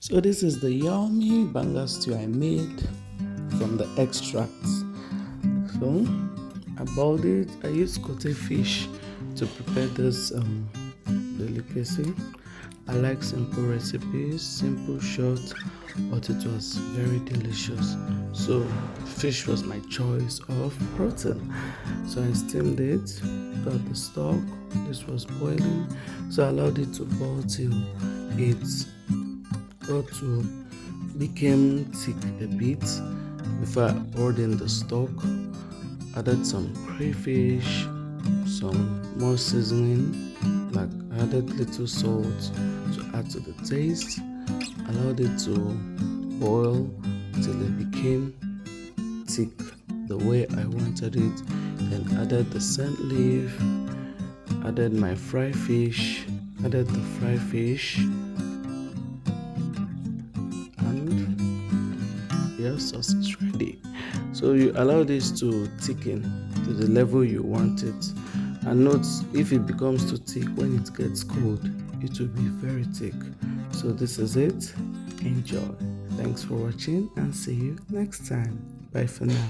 So this is the yummy banga stew I made from the extracts. So I boiled it. I used kote fish to prepare this delicacy. I like simple recipes, simple, short, but it was very delicious. So fish was my choice of protein. So I steamed it, got the stock. This was boiling, so I allowed it to boil till it got to became thick a bit before I poured in the stock. Added some crayfish, some more seasoning, like added little salt to add to the taste. Allowed it to boil till it became thick the way I wanted it. Then added the scent leaf, added my fried fish, added the fried fish, and your sauce is ready. So you allow this to thicken to the level you want it. And note, if it becomes too thick when it gets cold, it will be very thick. So this is it. Enjoy. Thanks for watching and see you next time. Bye for now.